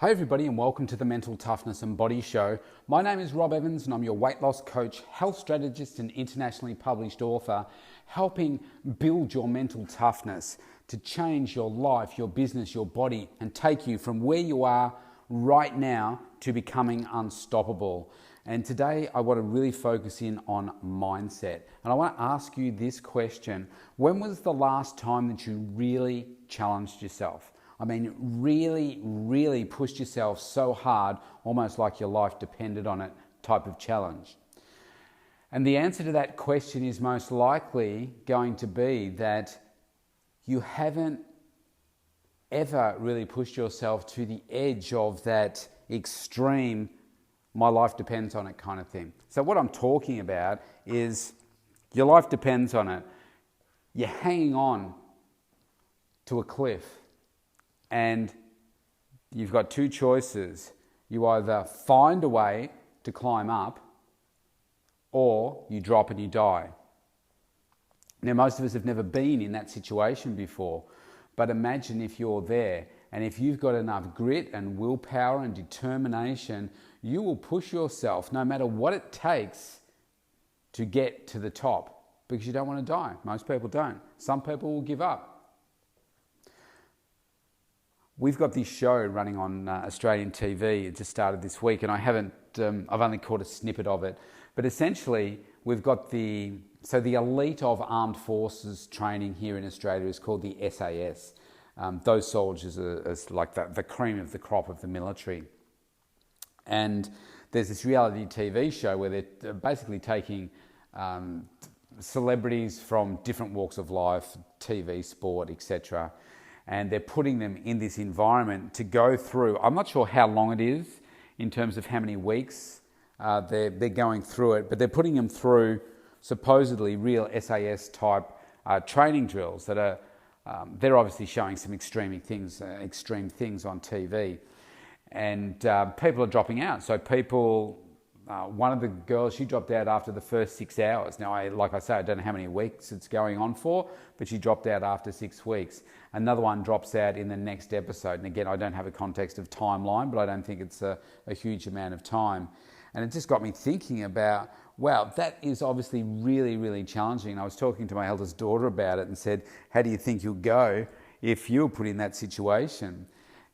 Hi everybody and welcome to the Mental Toughness and Body Show. My name is Rob Evans and I'm your weight loss coach, health strategist and internationally published author, helping build your mental toughness to change your life, your business, your body and take you from where you are right now to becoming unstoppable. And today I want to really focus in on mindset. And I want to ask you this question. When was the last time that you really challenged yourself? I mean, really pushed yourself so hard, almost like your life depended on it type of challenge. And the answer to that question is most likely going to be that you haven't ever really pushed yourself to the edge of that extreme, my life depends on it kind of thing. So what I'm talking about is your life depends on it. You're hanging on to a cliff. And you've got two choices. You either find a way to climb up or you drop and you die. Now, most of us have never been in that situation before, but imagine if you're there and if you've got enough grit and willpower and determination, you will push yourself no matter what it takes to get to the top because you don't want to die. Most people don't. Some people will give up. We've got this show running on Australian TV. It just started this week, and I've only caught a snippet of it. But essentially, we've got the elite of armed forces training here in Australia is called the SAS. Those soldiers are like the cream of the crop of the military. And there's this reality TV show where they're basically taking celebrities from different walks of life, TV, sport, etc., and they're putting them in this environment to go through. I'm not sure how long it is in terms of how many weeks they're going through it, but they're putting them through supposedly real SAS type training drills that are. They're obviously showing some extreme things on TV, and people are dropping out. So one of the girls, she dropped out after the first 6 hours. Now, I don't know how many weeks it's going on for, but she dropped out after 6 weeks. Another one drops out in the next episode. And again, I don't have a context of timeline, but I don't think it's a huge amount of time. And it just got me thinking about, wow, that is obviously really challenging. And I was talking to my eldest daughter about it and said, how do you think you'll go if you were put in that situation?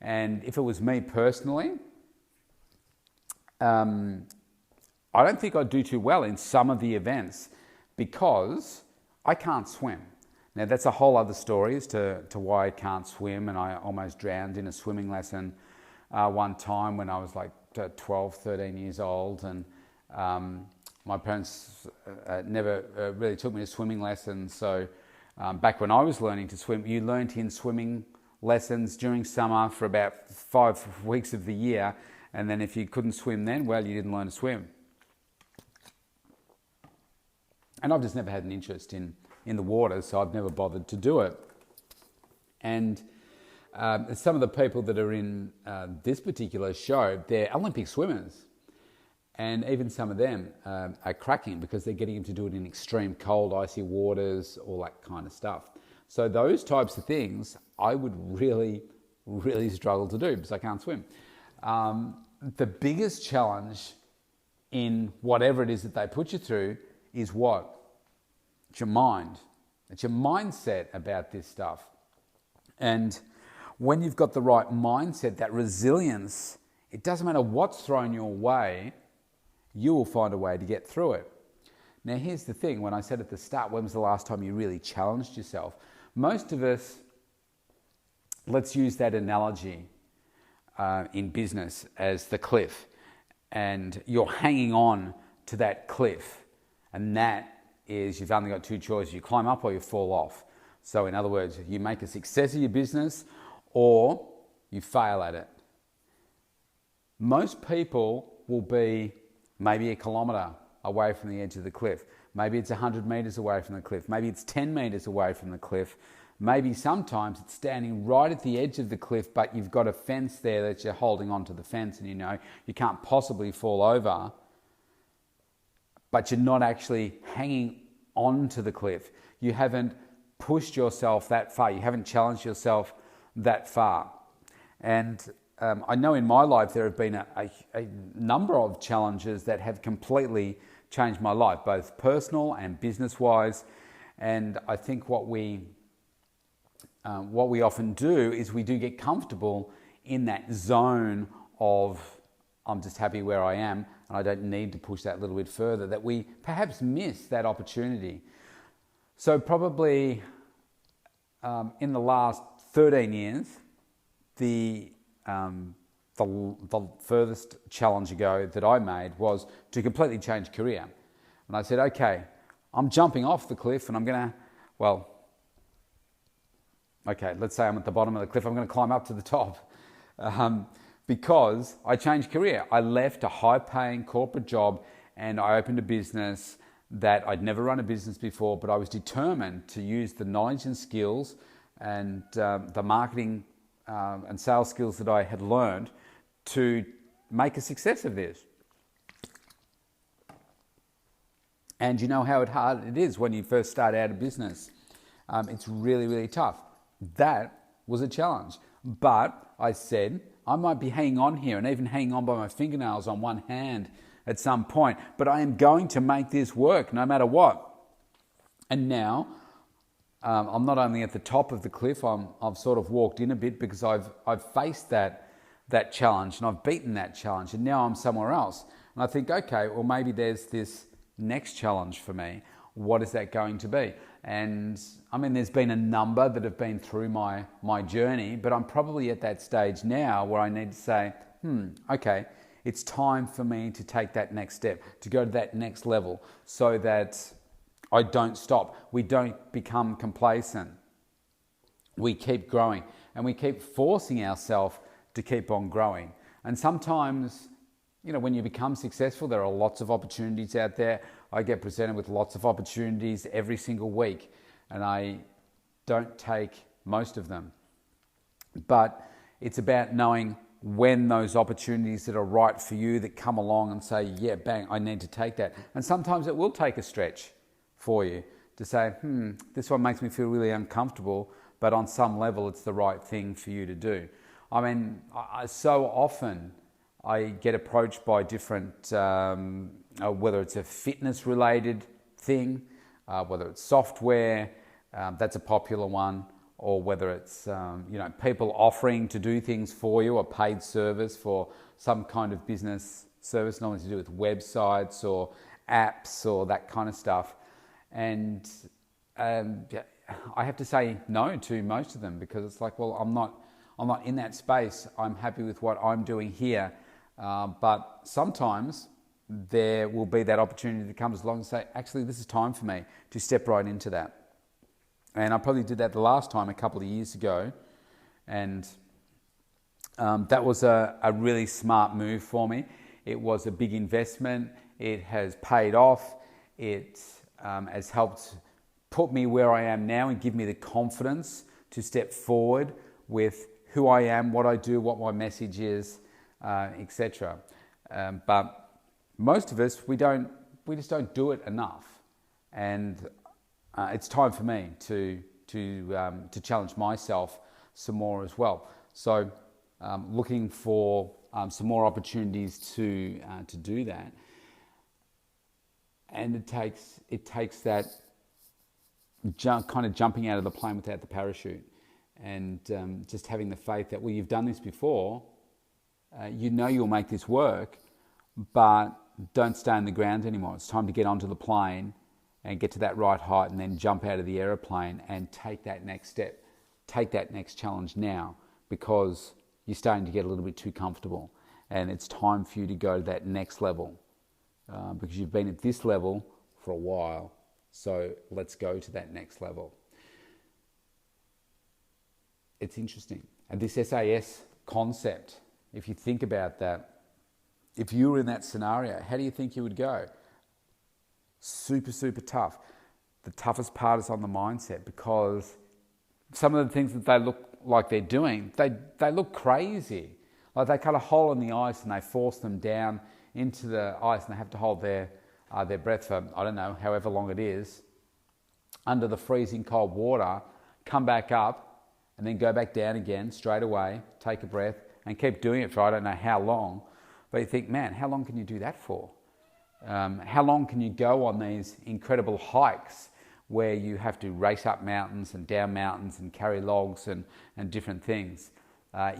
And if it was me personally, I don't think I'd do too well in some of the events because I can't swim. Now, that's a whole other story as to why I can't swim, and I almost drowned in a swimming lesson one time when I was like 12, 13 years old, and my parents never really took me to swimming lessons. So back when I was learning to swim, you learnt in swimming lessons during summer for about 5 weeks of the year, and then if you couldn't swim then, well, you didn't learn to swim. And I've just never had an interest in the water, so I've never bothered to do it. And some of the people that are in this particular show, they're Olympic swimmers. And even some of them are cracking because they're getting them to do it in extreme cold, icy waters, all that kind of stuff. So those types of things, I would really struggle to do because I can't swim. The biggest challenge in whatever it is that they put you through is what? It's your mind. It's your mindset about this stuff. And when you've got the right mindset, that resilience, it doesn't matter what's thrown your way, you will find a way to get through it. Now, here's the thing. When I said at the start, when was the last time you really challenged yourself? Most of us, let's use that analogy in business as the cliff. And you're hanging on to that cliff. And that is, you've only got two choices. You climb up or you fall off. So in other words, you make a success of your business or you fail at it. Most people will be maybe a kilometre away from the edge of the cliff. Maybe it's 100 metres away from the cliff. Maybe it's 10 metres away from the cliff. Maybe sometimes it's standing right at the edge of the cliff, but you've got a fence there that you're holding onto the fence and you know you can't possibly fall over, but you're not actually hanging onto the cliff. You haven't pushed yourself that far. You haven't challenged yourself that far. And I know in my life there have been a number of challenges that have completely changed my life, both personal and business-wise. And I think what we often do is we do get comfortable in that zone of I'm just happy where I am and I don't need to push that little bit further, that we perhaps miss that opportunity. So probably in the last 13 years, the furthest challenge ago that I made was to completely change career. And I said, okay, I'm jumping off the cliff and I'm going to, let's say I'm at the bottom of the cliff, I'm going to climb up to the top. Because I changed career. I left a high-paying corporate job and I opened a business that I'd never run a business before, but I was determined to use the knowledge and skills and the marketing and sales skills that I had learned to make a success of this. And you know how hard it is when you first start out a business. It's really, really tough. That was a challenge. But I said, I might be hanging on here and even hanging on by my fingernails on one hand at some point, but I am going to make this work no matter what. And now I'm not only at the top of the cliff, I've sort of walked in a bit because I've faced that challenge and I've beaten that challenge, and now I'm somewhere else. And I think, okay, well, maybe there's this next challenge for me. What is that going to be? And I mean, there's been a number that have been through my journey, but I'm probably at that stage now where I need to say, okay, it's time for me to take that next step, to go to that next level so that I don't stop. We don't become complacent. We keep growing and we keep forcing ourselves to keep on growing. And sometimes, you know, when you become successful, there are lots of opportunities out there. I get presented with lots of opportunities every single week, and I don't take most of them. But it's about knowing when those opportunities that are right for you that come along and say, yeah, bang, I need to take that. And sometimes it will take a stretch for you to say, this one makes me feel really uncomfortable, but on some level it's the right thing for you to do. I mean, so often I get approached by different, whether it's a fitness related thing, whether it's software, that's a popular one, or whether it's people offering to do things for you, a paid service for some kind of business service, normally to do with websites or apps or that kind of stuff. And I have to say no to most of them because it's like, well, I'm not in that space. I'm happy with what I'm doing here. But sometimes there will be that opportunity that comes along and say, actually, this is time for me to step right into that. And I probably did that the last time a couple of years ago. And that was a really smart move for me. It was a big investment. It has paid off. It has helped put me where I am now and give me the confidence to step forward with who I am, what I do, what my message is, etc. But most of us, we just don't do it enough. And it's time for me to challenge myself some more as well. So looking for some more opportunities to do that. And it takes that kind of jumping out of the plane without the parachute, and just having the faith that, well, you've done this before, you know you'll make this work, but don't stay on the ground anymore. It's time to get onto the plane and get to that right height and then jump out of the aeroplane and take that next step, take that next challenge now, because you're starting to get a little bit too comfortable and it's time for you to go to that next level, because you've been at this level for a while. So let's go to that next level. It's interesting. And this SAS concept, if you think about that, if you were in that scenario, how do you think you would go? Super, super tough. The toughest part is on the mindset, because some of the things that they look like they're doing, they look crazy. Like they cut a hole in the ice and they force them down into the ice and they have to hold their breath for, I don't know, however long it is, under the freezing cold water, come back up and then go back down again straight away, take a breath and keep doing it for I don't know how long. But you think, man, how long can you do that for? How long can you go on these incredible hikes where you have to race up mountains and down mountains and carry logs and different things?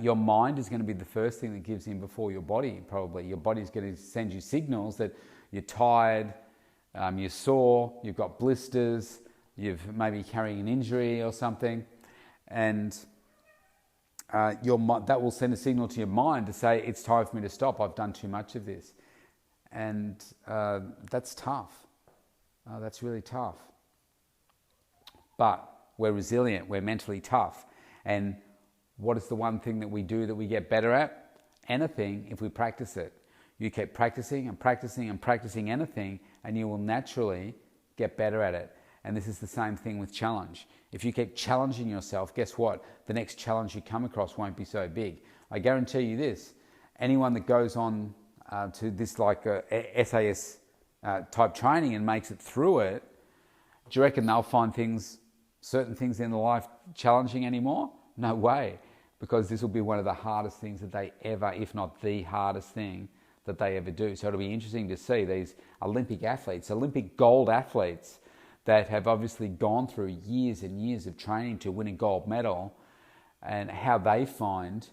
Your mind is going to be the first thing that gives in before your body, probably. Your body's going to send you signals that you're tired, you're sore, you've got blisters, you've maybe carrying an injury or something, and that will send a signal to your mind to say, it's time for me to stop, I've done too much of this. And that's tough. That's really tough. But we're resilient, we're mentally tough. And what is the one thing that we do that we get better at? Anything, if we practice it. You keep practicing and practicing and practicing anything, and you will naturally get better at it. And this is the same thing with challenge. If you keep challenging yourself, guess what? The next challenge you come across won't be so big. I guarantee you this, anyone that goes on to this SAS type training and makes it through it, do you reckon they'll find certain things in their life challenging anymore? No way, because this will be one of the hardest things that they ever, if not the hardest thing that they ever do. So it'll be interesting to see these Olympic athletes, Olympic gold athletes, that have obviously gone through years and years of training to win a gold medal, and how they find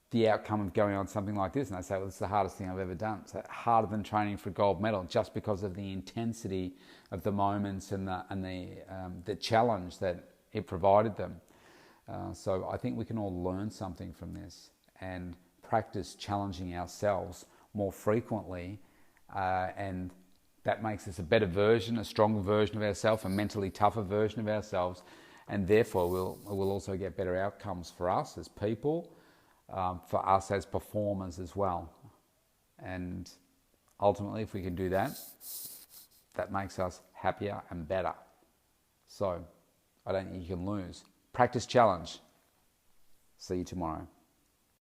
the outcome of going on something like this. And they say, well, this is the hardest thing I've ever done. So harder than training for a gold medal, just because of the intensity of the moments and the challenge that it provided them. So I think we can all learn something from this and practice challenging ourselves more frequently, and that makes us a better version, a stronger version of ourselves, a mentally tougher version of ourselves, and therefore we'll also get better outcomes for us as people, for us as performers as well. And ultimately, if we can do that, that makes us happier and better. So I don't think you can lose. Practice challenge. See you tomorrow.